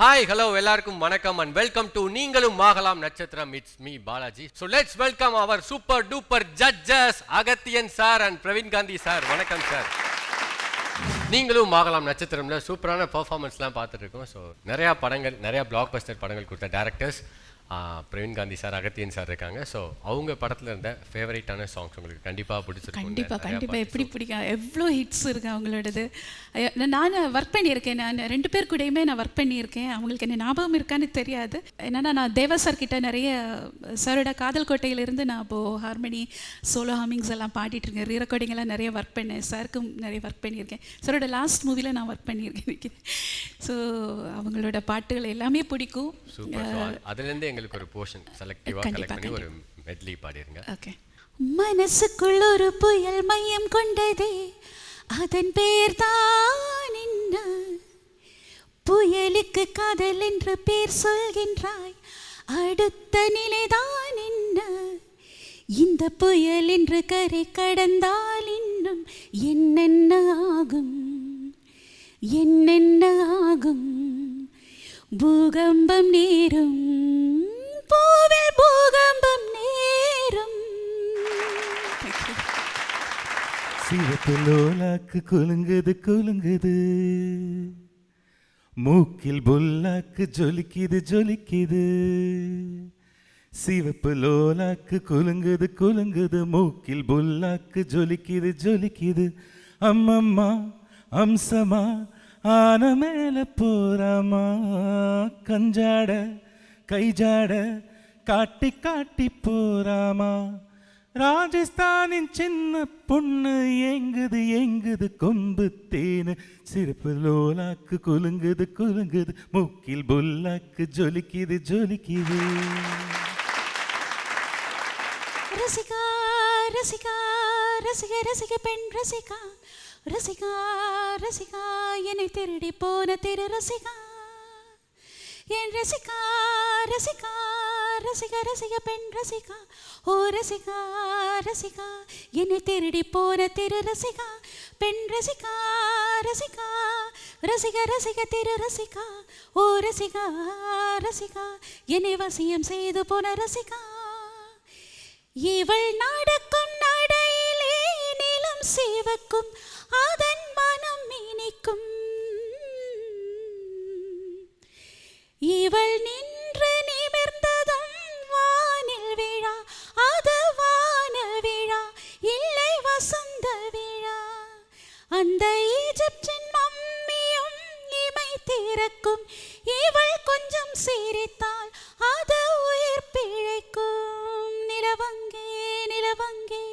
Hi hello எல்லாருக்கும் வணக்கம் and welcome to நீங்களும் ஆகலாம் நட்சத்திரம். It's me Balaji. So let's welcome our super duper judges Agathiyan sir and Praveen Gandhi sir. வணக்கம் சார். நீங்களும் ஆகலாம் நட்சத்திரம்ல சூப்பரான பெர்ஃபார்மன்ஸ்லாம் பார்த்துட்டு இருக்கோம். ஸோ நிறையா படங்கள், நிறையா பிளாக் பஸ்டர் படங்கள் கொடுத்த directors Praveen Gandhi sir, Agathiyan sir இருக்காங்க. ஸோ அவங்க படத்தில் இருந்த ஃபேவரட்டான சாங்ஸ் உங்களுக்கு கண்டிப்பாக பிடிச்சிருக்கும். கண்டிப்பாக எப்படி பிடிக்கும், எவ்வளோ ஹிட்ஸ் இருக்குது அவங்களோடது. நான் ஒர்க் பண்ணியிருக்கேன், நான் 2 பேர் கூடயுமே நான் ஒர்க் பண்ணியிருக்கேன். அவங்களுக்கு என்ன ஞாபகம் இருக்கான்னு தெரியாது. என்னென்னா நான் தேவா சார் கிட்ட நிறைய சாரோட காதல் கோட்டையிலேருந்து நான் இப்போது ஹார்மனி சோலோ ஹார்மிங்ஸ் எல்லாம் பாடிட்டுருக்கேன். ரீ ரெக்கார்டிங் எல்லாம் நிறைய ஒர்க் பண்ணேன். சாருக்கும் நிறைய ஒர்க் பண்ணியிருக்கேன். சாரோட லாஸ்ட் மூவியில் நான் ஒர்க் பண்ணியிருக்கேன். ஸோ அவங்களோட பாட்டுகள் எல்லாமே பிடிக்கும். அதுலேருந்து எங்களுக்கு ஒரு போர்ஷன் செலக்டிவா கலெக்ட் பண்ணி ஒரு மெட்லி பாடிருங்க. ஓகே. மனசுக்குள் ஒரு புயல் மையம் கொண்டதே, அதன் பெயர் தான் என்ன? புயலுக்கு காதல் என்று பேர் சொல்கின்றாய், அடுத்த நிலைதான் என்ன? இந்த புயல் என்று கரை கடந்தால் இன்னும் என்னென்ன ஆகும், என்னென்ன ஆகும்? பூகம்பம் நேரும், பூவில் பூகம்பம் நேரும். சிவப்பு லோலாக்கு குலுங்குது குலுங்குது, மூக்கில் புல்லாக்கு ஜொலிக்குது ஜொலிக்குது. சிவப்பு லோலாக்கு குலுங்குது குலுங்குது, மூக்கில் புல்லாக்கு ஜொலிக்குது ஜொலிக்குது. அம்மம்மா அம்சமா ஆன மேல போறாமா, கஞ்சாட கைஜாட காட்டி காட்டி போறாமா. ராஜஸ்தானின் சின்ன பொண்ணு எங்குது எங்குது கொம்பு தேனு. சிறப்பு லோலாக்கு குலுங்குது குலுங்குது, மூக்கில் புல்லாக்கு ஜொலிக்குது ஜொலிக்குது. ரசிகா ரசிகா ரசிக ரசிக பெண் ரசிகா, ரசிகா ரசிகா என்னை திருடி போன திரு ரசிகா. என் ரசிகா ரசிகா ரசிக ரசிக பெண் ரசிகா, ஓ ரசிகா ரசிகா என்னை திருடி போன திரு ரசிகா. பெண் ரசிகா ரசிகா ரசிக ரசிக திரு ரசிகா, ஓ ரசிகா ரசிகா என்னை வசியம் செய்து போன ரசிகா. இவள் நடக்கும் நடையிலே நிலம் சிவக்கும், அதன் மனம் இனிக்கும். இவள் நின்று நிமிர்ந்ததும் வானில் விழா, அது வான விழா இல்லை வசந்த விழா. அந்த ஈஜிப்தின் மம்மியும் இமை திறக்கும், இவள் கொஞ்சம் சிரித்தால் அது உயிர் பிழைக்கும். நிலவங்கே நிலவங்கே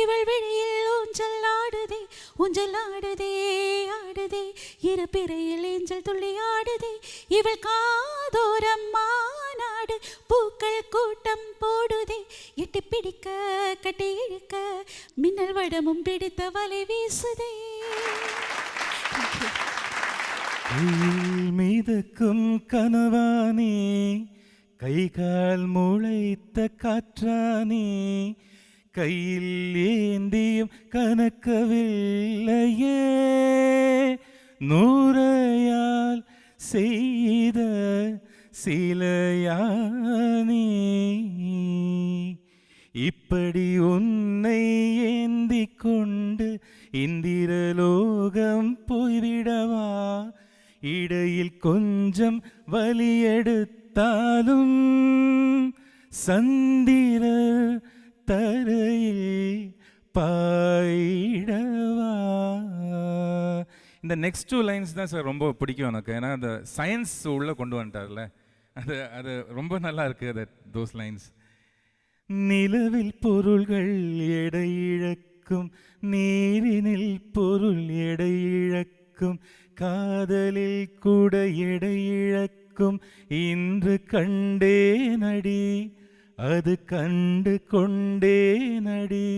இவள் விழியில் ஊஞ்சல் ஆடுதே, ஊஞ்சல் ஆடுதே ஆடுதே, இரு பிறையில் ஏஞ்சல் துள்ளி ஆடுதே. இவள் காதோரம் மாநாடு, பூக்கள் கூட்டம் போடுதே. எட்டி பிடிக்க கட்டி இழுக்க, மின்னல் வடமும் பிடித்த வலை வீசுதே. மீதக்கும் கனவானே, கைகால் முளைத்த காற்றானே, கையில் ஏந்தியும் கனக்கவில்லையே. நூறையால் செய்த சிலையானே, இப்படி உன்னை ஏந்தி கொண்டு இந்திரலோகம் போய்விடவா? இடையில் கொஞ்சம் வலி எடுத்தாலும் சந்திர தரையில் பாயிடவா. இந்த நெக்ஸ்ட் 2 லைன்ஸ் தான் சார் ரொம்ப பிடிக்கும் எனக்கு. ஏன்னா அந்த சயின்ஸ் உள்ளே கொண்டு வந்துட்டார்ல, அது ரொம்ப நல்லா இருக்குது. அது தோஸ் லைன்ஸ். நிலவில் பொருள்கள் எடை இழக்கும், நீரினில் பொருள் எடை இழக்கும், காதலில் கூட எடை இழக்கும். இன்று கண்டே நடி, அது கண்டு கொண்டே நடி.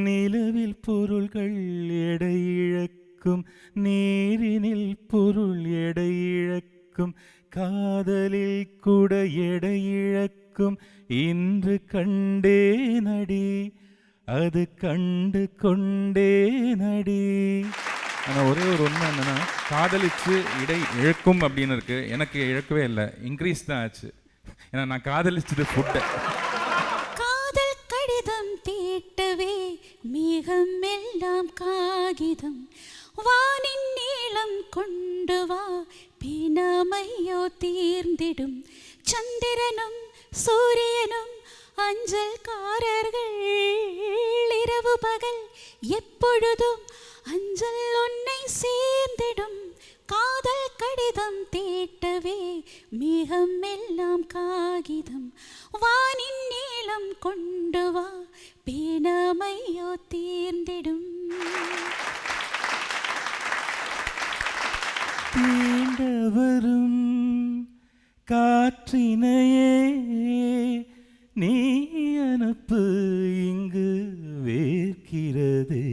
நிலவில் பொருள்கள் எடை இழக்கும், நீரினில் பொருள் எடை இழக்கும், காதலில் கூட எடை இழக்கும். இன்று கண்டே நடி, அது கண்டு கொண்டே நடி. ஆனால் ஒரே ஒரு உண்மை என்னென்னா, காதலிச்சு இடை இழக்கும் அப்படின்னு இருக்கு. எனக்கு இழக்கவே இல்லை, இன்க்ரீஸ் தான் ஆச்சு. ஏன்னா நான் காதலிச்சது ஃபுட்டை. காதல் கடிதம் தீட்டவே மேகம் எல்லாம் காகிதம், வானின் நீளம் கொண்டு வா பிணமையோ தீர்ந்திடும், சந்திரனும் சூரியனும் அஞ்சல்காரர்கள், இரவு பகல் எப்பொழுதும் அஞ்சல் உன்னை சேர்ந்திடும், காதல் கடிதம் தீட்டவே மேகம் எல்லாம் காகிதம், வானின் நீளம் கொண்டு வா பிணமையோ தீர்ந்திடும். தீண்டவரும் காற்றினையே நீ அனுப்பு, இங்கு வேர்க்கிறதே.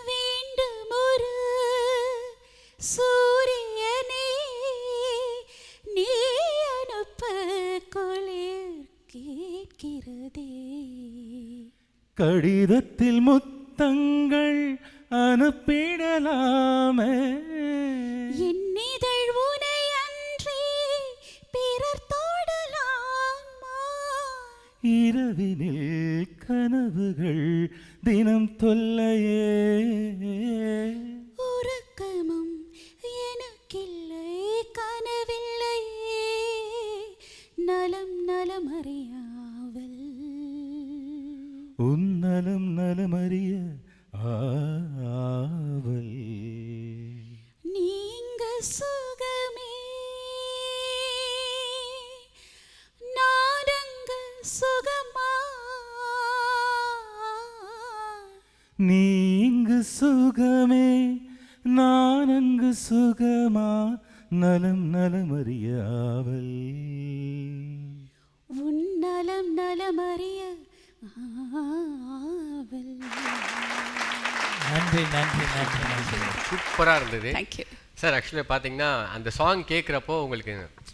வேண்டும் ஒரு சூரியனே நீ அனுப்ப, குளிர் கேட்கிறதே. கடிதத்தில் முத்தங்கள் அனுப்பிடலாமே, என்னிதழ் உனை அன்றி பிறர் தோடலாமா, இரவினில் கனவுகள் தினம் தொல்லையே, உறக்கமும் எனக்கில்லை கனவில்லையே, நலம் நலமறியாவல் உன்னலம் நலமறிய ஆவல். நீங்க சுகமே நாடங்க சுகமா, நீங்கு சுகமே நான் அங்கு சுகமா, நலம் நலமறிய ஆவல். உன் நலம் நலமறிய ஆவல். நன்றி நன்றி நன்றி நன்றி. சூப்பராக இருந்தது தேங்க்யூ சார். ஆக்சுவலி பார்த்தீங்கன்னா அந்த சாங் கேட்குறப்போ உங்களுக்கு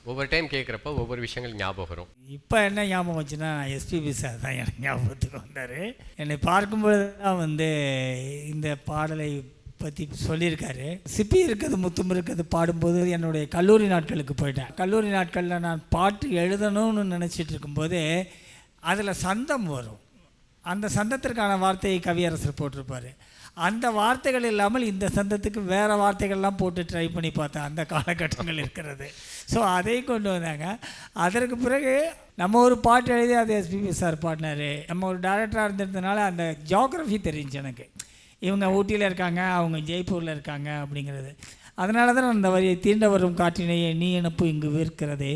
ஒவ்வொரு டைம் கேட்குறப்போ ஒவ்வொரு விஷயங்கள் ஞாபகம் வரும். இப்போ என்ன ஞாபகம் வச்சுன்னா, எஸ்பிபி சார் தான் எனக்கு ஞாபகத்துக்கு வந்தார். என்னை பார்க்கும்பொழுது தான் இந்த பாடலை பற்றி சொல்லியிருக்காரு. சிப்பி இருக்கிறது முத்தும் இருக்கிறது பாடும்போது என்னுடைய கல்லூரி நாட்களுக்கு போயிட்டேன். கல்லூரி நாட்களில் நான் பாட்டு எழுதணும்னு நினச்சிட்டு இருக்கும்போது அதில் சந்தம் வரும். அந்த சந்தத்திற்கான வார்த்தையை கவியரசர் போட்டிருப்பார். அந்த வார்த்தைகள் இல்லாமல் இந்த சந்தத்துக்கு வேறு வார்த்தைகள்லாம் போட்டு ட்ரை பண்ணி பார்த்தேன். அந்த காலகட்டங்கள் இருக்கிறது. ஸோ அதை கொண்டு வந்தாங்க. அதற்கு பிறகு நம்ம ஒரு பாட்டு எழுதி அது எஸ்பிபி சார் பாடினார். நம்ம ஒரு டைரக்டராக இருந்ததுனால அந்த ஜியாகிரஃபி தெரிஞ்சு எனக்கு, இவங்க ஊட்டியில் இருக்காங்க, அவங்க ஜெய்ப்பூரில் இருக்காங்க அப்படிங்கிறது. அதனால தான் அந்த வரியை, தீண்ட வரும் காற்றினையே நீ அனுப்பு இங்கு வேர்க்கிறதே,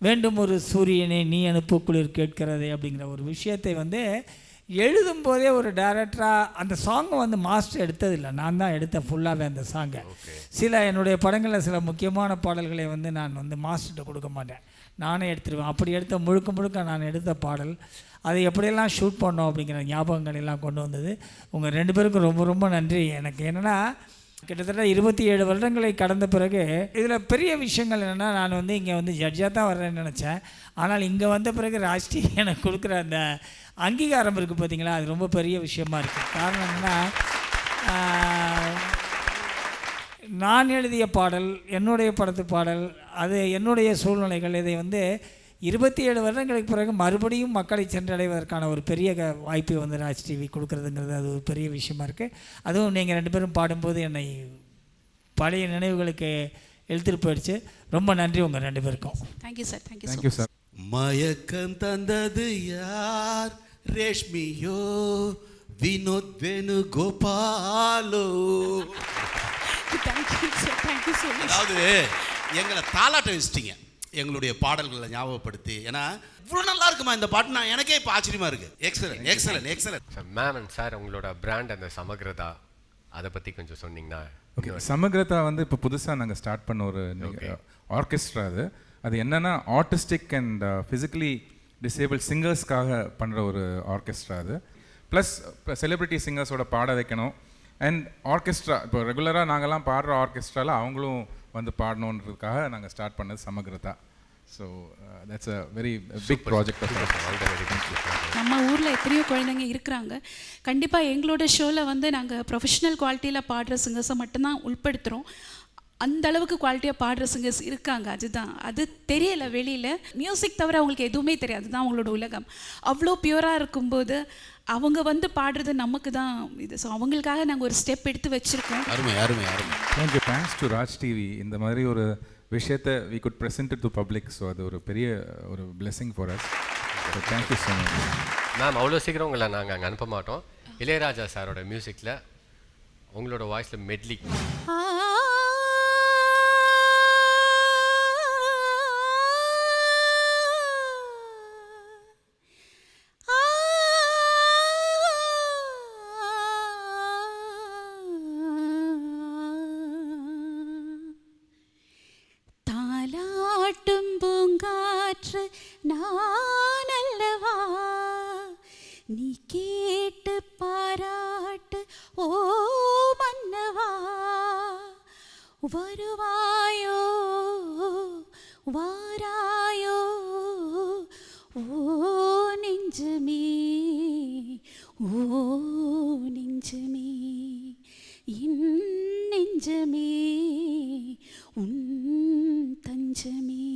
வேண்டும் ஒரு சூரியனே நீ அனுப்பு குளிர் கேட்கிறதே அப்படிங்கிற ஒரு விஷயத்தை எழுதும்போதே ஒரு டைரக்டராக அந்த சாங்கை மாஸ்டர் எடுத்ததில்லை, நான் தான் எடுத்தேன் ஃபுல்லாகவே அந்த சாங்கை. சில என்னுடைய படங்களில் சில முக்கியமான பாடல்களை நான் மாஸ்டர்கிட்ட கொடுக்க மாட்டேன், நானே எடுத்துருவேன். அப்படி எடுத்த முழுக்க நான் எடுத்த பாடல், அதை எப்படியெல்லாம் ஷூட் பண்ணோம் அப்படிங்கிற ஞாபகங்கள் எல்லாம் கொண்டு வந்தது. உங்கள் 2 பேருக்கும் ரொம்ப ரொம்ப நன்றி. எனக்கு என்னென்னா, கிட்டத்தட்ட 27 வருடங்களை கடந்த பிறகு இதில் பெரிய விஷயங்கள் என்னென்னா, நான் இங்கே ஜட்ஜாக தான் வர்றேன்னு நினச்சேன். ஆனால் இங்கே வந்த பிறகு ராஷ்டி எனக்கு கொடுக்குற அந்த அங்கீகாரம் இருக்குது பார்த்தீங்களா, அது ரொம்ப பெரிய விஷயமா இருக்குது. காரணம் என்னென்னா, நான் எழுதிய பாடல், என்னுடைய படத்து பாடல், அது என்னுடைய சூழ்நிலைகள், இதை 27 வருடங்களுக்கு பிறகு மறுபடியும் மக்களை சென்றடைவதற்கான ஒரு பெரிய வாய்ப்பை ராஜ் டிவி கொடுக்குறதுங்கிறது அது ஒரு பெரிய விஷயமா இருக்குது. அதுவும் நீங்கள் 2 பேரும் பாடும்போது என்னை பழைய நினைவுகளுக்கு இழுத்துட்டு போயிடுச்சு. ரொம்ப நன்றி உங்கள் 2 பேருக்கும். Thank you sir. Thank you sir. மயக்கம் தந்தது யார், ரேஷ்மியோ வினோத் வேணுகோபாலோ? Thank you sir. Thank you so much. அதாவது எங்களை தாலாட்ட வச்சிட்டீங்க எங்களுடைய பாடல்களை ஞாபகப்படுத்தி. ஏன்னா இவ்வளோ நல்லா இருக்குமா இந்த பாட்டு, நான் எனக்கே இப்போ ஆச்சரியமா இருக்கு. Excellent excellent excellent. Ma'am and sir, உங்களோட பிராண்ட் அந்த சமகிரதா, அதை பற்றி கொஞ்சம் சொன்னீங்கன்னா. ஓகே, சமகிரதா இப்போ புதுசாக நாங்கள் ஸ்டார்ட் பண்ண ஒரு ஆர்கெஸ்ட்ரா. அது என்னென்னா ஆர்டிஸ்டிக் அண்ட் ஃபிசிக்கலி டிசேபிள் சிங்கர்ஸ்க்காக பண்ணுற ஒரு ஆர்கெஸ்ட்ரா. அது ப்ளஸ் செலிப்ரிட்டி சிங்கர்ஸோட பாட வைக்கணும். அண்ட் ஆர்கெஸ்ட்ரா இப்போ ரெகுலராக நாங்கள்லாம் பாடுற ஆர்கெஸ்ட்ராவில் அவங்களும் பாடணுன்றதுக்காக நாங்கள் ஸ்டார்ட் பண்ணது Samagratha. So that's a very big project of நம்ம ஊரில் எத்தனையோ குழந்தைங்க இருக்கிறாங்க. கண்டிப்பாக எங்களோட ஷோவில் வந்து நாங்கள் ப்ரொஃபஷனல் குவாலிட்டியில் பாடுற சிங்கர்ஸை மட்டும்தான் உள்படுத்துகிறோம். அந்த அளவுக்கு குவாலிட்டியாக பாடுற சிங்கர்ஸ் இருக்காங்க. அது தெரியலை வெளியில். மியூசிக் தவிர அவங்களுக்கு எதுவுமே தெரியாது. அதுதான் அவங்களோட உலகம். அவ்வளோ பியூராக இருக்கும்போது அவங்க வந்து பாடுறது நமக்கு தான் இது. ஸோ அவங்களுக்காக நாங்கள் ஒரு ஸ்டெப் எடுத்து வச்சுருக்கோம். அருமை அருமை அருமை. Thank you. Thanks to Raj TV. இந்த மாதிரி ஒரு விஷயத்தை we could present to public. So அது ஒரு பெரிய ஒரு blessing for us. So thank you so much ma'am. அவ்வளோ சீக்கிரம் உங்களை நாங்கள் அங்கே அனுப்ப மாட்டோம். இளையராஜா சாரோட மியூசிக்கில் உங்களோட வாய்ஸில் மெட்லி. தாலாட்டும் பூங்காற்று நான் அல்லவா, நீ கேட்டு பாராட்டு ஓ மன்னவா, வருவாயோ வாராயோ ஓ நெஞ்சமே, ஓ நெஞ்சமே, என் நெஞ்சமே, உன் தஞ்சமே.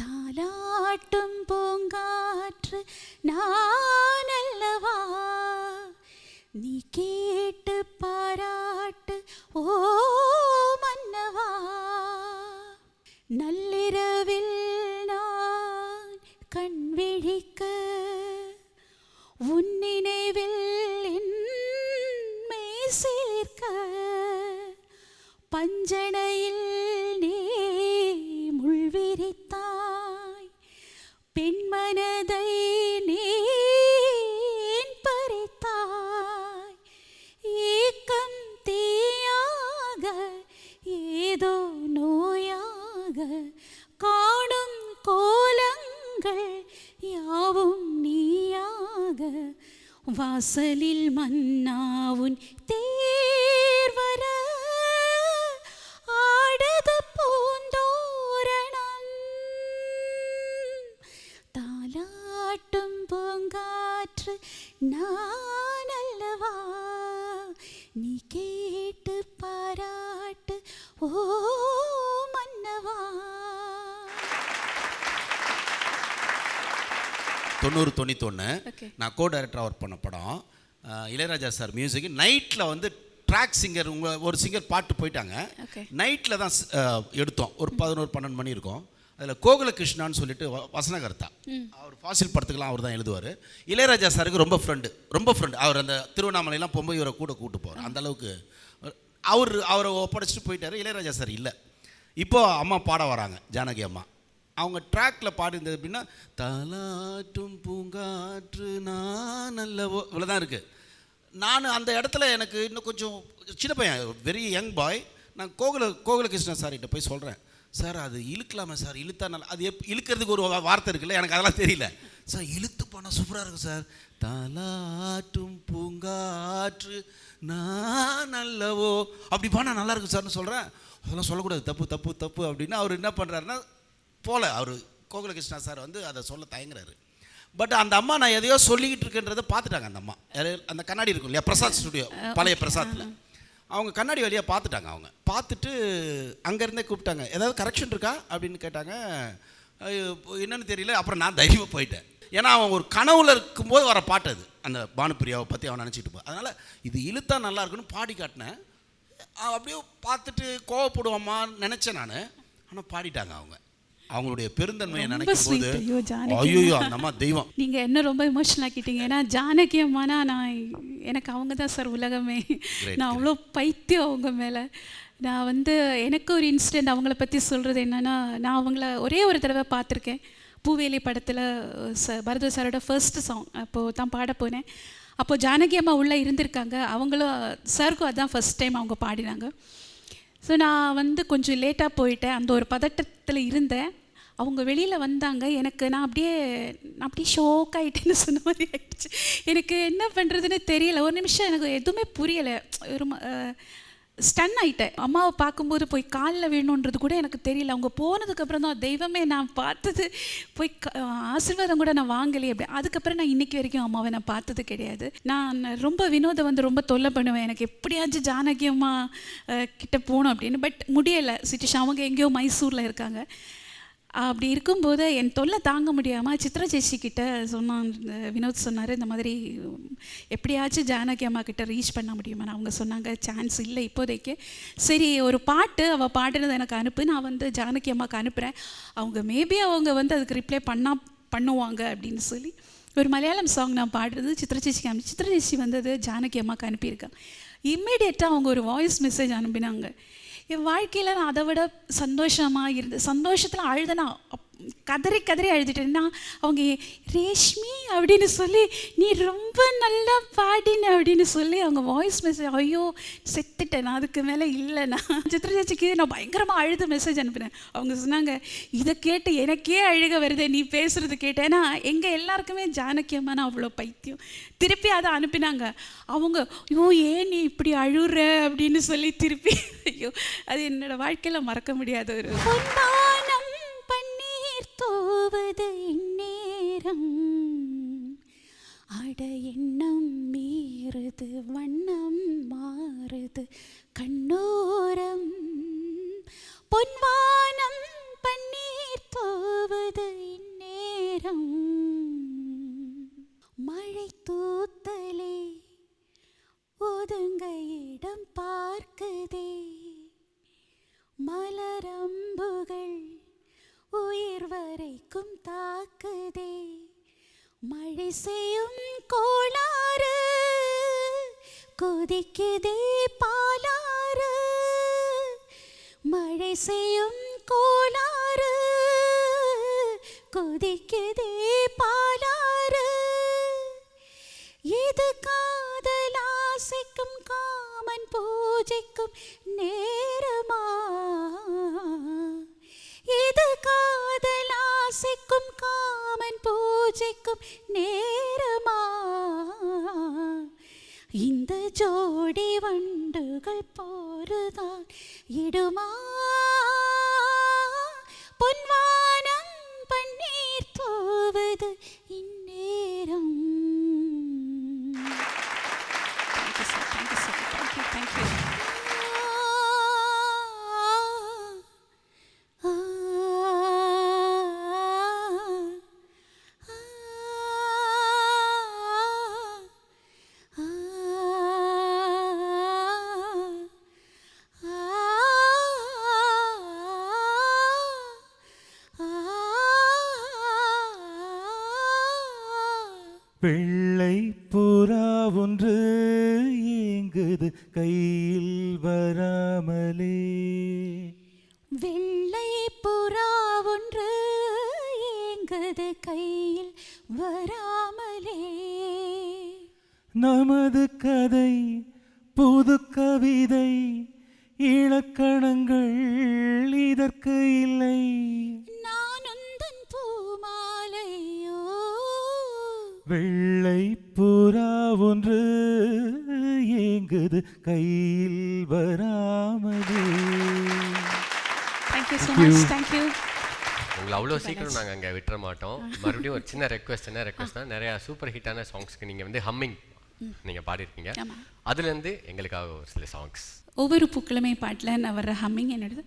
தாலாட்டும் பூங்காற்று நான் அல்லவா, நீ கேட்டு பாராட்டு ஓ மன்னவா. நள்ளிரவில் நான் கண் விழிக்க உன் நினைவில் என் மெய் சேர்க்க, பஞ்சனையில் நீ முள்விரித்தாய், பெண்மனதை நீ பறித்தாய். ஏக்கம் தீயாக ஏதோ நோயாக காணும் கோலங்கள் யாவும் நீயாக, வாசலில் மன்னாவுன் தேர் வர ஆடது பூந்தோரணம். தாலாட்டும் பூங்காற்று நான் அல்லவா, நீ கேட்டு பாராட்டு ஓ மன்னவா. 90-91 நான் கோ டைரக்டராக ஒர்க் பண்ண படம். Ilaiyaraaja sir music. நைட்டில் வந்து ட்ராக் சிங்கர் ஒரு சிங்கர் பாட்டு போயிட்டாங்க. நைட்டில் தான் எடுத்தோம். ஒரு 11-12 மணி இருக்கும். அதில் கோகுலகிருஷ்ணான்னு சொல்லிட்டு வசனகர்த்தா, அவர் ஃபாசில் படத்துக்கெலாம் அவர் தான் எழுதுவார். இளையராஜா சாருக்கு ரொம்ப ஃப்ரெண்டு. அவர் அந்த திருவண்ணாமலையெல்லாம் போகும்போது இவரை கூட்டு போவார். அந்த அளவுக்கு அவரை ஒப்படைச்சிட்டு போயிட்டார். இளையராஜா சார் இல்லை. இப்போது அம்மா பாட வராங்க, ஜானகி அம்மா. அவங்க ட்ராக்கில் பாடிருந்தது அப்படின்னா தாலாட்டும் பூங்காற்று நான் அல்லவோ, இவ்வளோ தான் இருக்குது. நான் அந்த இடத்துல எனக்கு இன்னும் கொஞ்சம் சின்ன பையன், வெரி யங் பாய். நான் கோகுலகிருஷ்ணன் சார்கிட்ட போய் சொல்கிறேன், சார் அது இழுக்கலாமா சார், இழுத்தா நல்லா, அது இழுக்கிறதுக்கு ஒரு வார்த்தை இருக்குல்ல, எனக்கு அதெல்லாம் தெரியல சார். இழுத்து போனால் சூப்பராக இருக்கும் சார். தாலாட்டும் பூங்காற்று நான் அல்லவோ அப்படி பானா நல்லா இருக்கும் சார்னு சொல்கிறேன். அதெல்லாம் சொல்லக்கூடாது, தப்பு அப்படின்னு அவர் என்ன பண்ணுறாருன்னா அவர் கோகுலகிருஷ்ணா சார் வந்து அதை சொல்ல தயங்குறாரு. பட் அந்த அம்மா நான் எதையோ சொல்லிக்கிட்டு இருக்கேன்றதை பார்த்துட்டாங்க. அந்த அம்மா அந்த கண்ணாடி இருக்கும் இல்லையா, பிரசாத் ஸ்டுடியோ பழைய பிரசாத்தில், அவங்க கண்ணாடி வழியாக பார்த்துட்டாங்க. அவங்க பார்த்துட்டு அங்கேருந்தே கூப்பிட்டாங்க, ஏதாவது கரெக்ஷன் இருக்கா அப்படின்னு கேட்டாங்க. என்னன்னு தெரியல. அப்புறம் நான் தைரியமாக போயிட்டேன். ஏன்னா அவன் ஒரு கனவுல இருக்கும்போது வர பாட்டு அது, அந்த பானுப்பிரியாவை பற்றி அவன் நினச்சிட்டு போ. அதனால் இது இழுத்தா நல்லா இருக்குன்னு பாடி காட்டினேன். அப்படியே பார்த்துட்டு கோவப்படுவாம்மா நினச்சேன் நான். ஆனால் பாடிட்டாங்க அவங்க. அவங்களுடைய பெருந்தன்மையை நினைக்கும் போது ஐயோ அந்த அம்மா தெய்வம். நீங்கள் என்ன ரொம்ப எமோஷனல் ஆக்கிட்டீங்க. ஏன்னா ஜானகி அம்மானா எனக்கு அவங்க தான் சார் உலகமே. நான் அவ்வளோ பைத்தியம் அவங்க மேலே. நான் வந்து எனக்கு ஒரு இன்சிடெண்ட் அவங்கள பற்றி சொல்கிறது என்னென்னா, நான் அவங்கள ஒரே ஒரு தடவை பார்த்துருக்கேன். பூவேலி படத்தில் பரத சாரோட ஃபர்ஸ்ட் சாங் அப்போது தான் பாட போனேன். அப்போது ஜானகி அம்மா உள்ளே இருந்திருக்காங்க. அவங்களும் சாருக்கும் அதுதான் ஃபர்ஸ்ட் டைம் அவங்க பாடினாங்க. ஸோ நான் வந்து கொஞ்சம் லேட்டாக போயிட்டேன். அந்த ஒரு பதட்டத்தில் இருந்தேன். அவங்க வெளியில் வந்தாங்க. நான் அப்படியே ஷோக் ஆகிட்டேன்னு சொன்ன மாதிரி ஆகிடுச்சு. எனக்கு என்ன பண்ணுறதுன்னு தெரியல. ஒரு நிமிஷம் எனக்கு எதுவுமே புரியலை. ஒரு ஸ்டன் ஆகிட்டேன். அம்மாவை பார்க்கும்போது போய் காலில் வேணுன்றது கூட எனக்கு தெரியல. அவங்க போனதுக்கப்புறம் தான் தெய்வமே நான் பார்த்தது, போய் ஆசீர்வாதம் கூட நான் வாங்கலையே அப்படி. அதுக்கப்புறம் நான் இன்னைக்கு வரைக்கும் அம்மாவை நான் பார்த்தது கிடையாது. நான் ரொம்ப வினோதை வந்து ரொம்ப தொல்லை பண்ணுவேன், எனக்கு எப்படியாச்சும் ஜானகி அம்மா கிட்ட போகணும் அப்படின்னு. பட் முடியலை சிச்சுவேஷன். அவங்க எங்கேயோ மைசூரில் இருக்காங்க. அப்படி இருக்கும்போது என் தொல்லை தாங்க முடியாமல் சித்ரா சேச்சி கிட்ட சொன்னான். வினோத் சொன்னார், இந்த மாதிரி எப்படியாச்சும் ஜானகி அம்மா கிட்ட ரீச் பண்ண முடியுமா? அவங்க சொன்னாங்க சான்ஸ் இல்லை இப்போதைக்கு. சரி, ஒரு பாட்டு அவள் பாடுனதை எனக்கு அனுப்பு, நான் வந்து ஜானகி அம்மாவுக்கு அனுப்புகிறேன், அவங்க மேபி அவங்க வந்து அதுக்கு ரிப்ளை பண்ணுவாங்க அப்படின்னு சொல்லி ஒரு மலையாளம் சாங் நான் பாடுறது சித்ரா சேச்சிக்கு அனுப்பி. சித்ரா சேச்சி வந்து அது ஜானகி அம்மாவுக்கு அனுப்பியிருக்கேன். இம்மிடியட்டாக அவங்க ஒரு வாய்ஸ் மெசேஜ் அனுப்பினாங்க. என் வாழ்க்கையில் நான் அதை விட சந்தோஷமாக இருந்தது. சந்தோஷத்தில் அழுதனா, கதறி கதறி அழுதுட்டேன்னா அவங்க ரேஷ்மி அப்படின்னு சொல்லி நீ ரொம்ப நல்லா பாடின அப்படின்னு சொல்லி அவங்க வாய்ஸ் மெசேஜ். ஐயோ செத்துட்டேன் நான், அதுக்கு மேலே இல்லைண்ணா. சித்ரா சேச்சிக்கு நான் பயங்கரமாக அழுது மெசேஜ் அனுப்பினேன். அவங்க சொன்னாங்க, இதை கேட்டு எனக்கே அழுக வருது நீ பேசுகிறது கேட்டேன். ஏன்னா எங்கள் எல்லாருக்குமே ஜானகி அம்மானா அவ்வளோ பைத்தியம். திருப்பி அதை அனுப்பினாங்க. அவங்க ஐயோ ஏன் நீ இப்படி அழுற அப்படின்னு சொல்லி திருப்பி, ஐயோ அது என்னோடய வாழ்க்கையில் மறக்க முடியாத ஒரு தோவது இந்நேரம். அட எண்ணம் மீறுது வண்ணம் மாறுது கண்ணோரம். பொன்வானம் பன்னீர் தோவது இந்நேரம். மழை தூத்தலே ஒதுங்க இடம் பார்க்குதே. மலரம்புகள் உயிர் வரைக்கும் தாக்குதே. மழை செய்யும் கோளாறு கொதிக்குதே பாலாறு. மழை செய்யும் கோளாறு கொதிக்குதே பாலாறு. இது காதலாசைக்கும் காமன் பூஜைக்கும் நேரமா? இது காதலாசைக்கும் காமன் பூஜைக்கும் நேரமா? இந்த ஜோடி வண்டுகள் போருதான் இடுமா? பொன்வானம் பன்னீர் தோவது இந்நேரம். வெள்ளை புறா ஒன்று ஏங்குது கையில் வராமலே. வெள்ளை புறா ஒன்று ஏங்குது கையில் வராமலே. நமது கதை புது கவிதை, இலக்கணங்கள் இதற்கு இல்லை. வெள்ளை புறா ஒன்று ஏங்குது கையில் வராமலே. Thank you so much. Thank you. உங்களை அவ்வளோ சீக்கிரம் நாங்கள் அங்கே விட்டுற மாட்டோம். மறுபடியும் ஒரு சின்ன ரெக்வெஸ்ட். என்ன ரெக்வெஸ்ட்னா, நிறையா சூப்பர் ஹிட்டான சாங்ஸ்க்கு நீங்கள் வந்து ஹம்மிங் நீங்கள் பாடிருக்கீங்க. அதுலேருந்து எங்களுக்காக ஒரு சில சாங்ஸ். ஒவ்வொரு பூக்களுமே பாட்டில் நான் வர்ற ஹம்மிங் என்னோடது.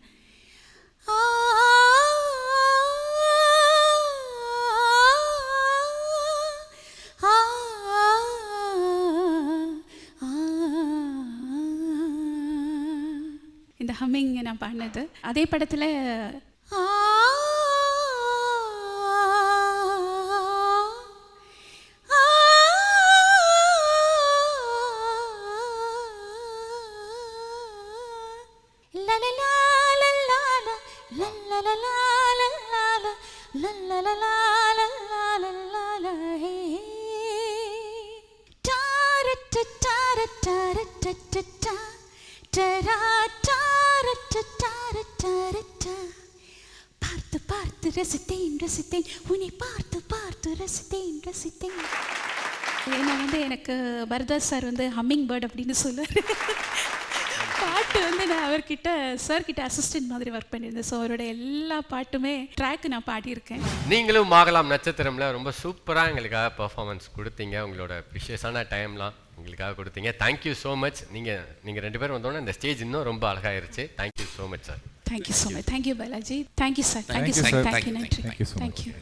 இந்த ஹம்மிங் நான் பாடினது அதே படத்தில் பார்த்து பார்த்து ரசித்தேன் ரசித்தேன் உன்னை பார்த்து பார்த்து ரசித்தேன் ரசித்தேன். ஏன்னா வந்து எனக்கு பரதாஸ் சார் வந்து ஹம்மிங் பேர்ட் அப்படின்னு சொல்லுவார். பாட்டு பாட்டு வந்து நான் அவர்கிட்ட சார் கிட்ட அசிஸ்டன்ட் மாதிரி ஒர்க் பண்ணியிருந்தேன். ஸோ அவரோட எல்லா பாட்டுமே ட்ராக் நான் பாடியிருக்கேன். நீங்களும் ஆகலாம் நட்சத்திரம்ல ரொம்ப சூப்பராக எங்களுக்காக பெர்ஃபார்மன்ஸ் கொடுத்தீங்க. உங்களோட ப்ரிஷியஸான டைம்லாம் எங்களுக்காக கொடுத்தீங்க. Thank you so much. நீங்கள் 2 பேரும் வந்தோன்னே இந்த ஸ்டேஜ் இன்னும் ரொம்ப அழகாயிருச்சு. Thank you so much sir. Thank you so much. Thank you Balaji. Thank you sir. Thank you you, sir. sir. Thank you. நன்றி. Thank you so much. Thank you.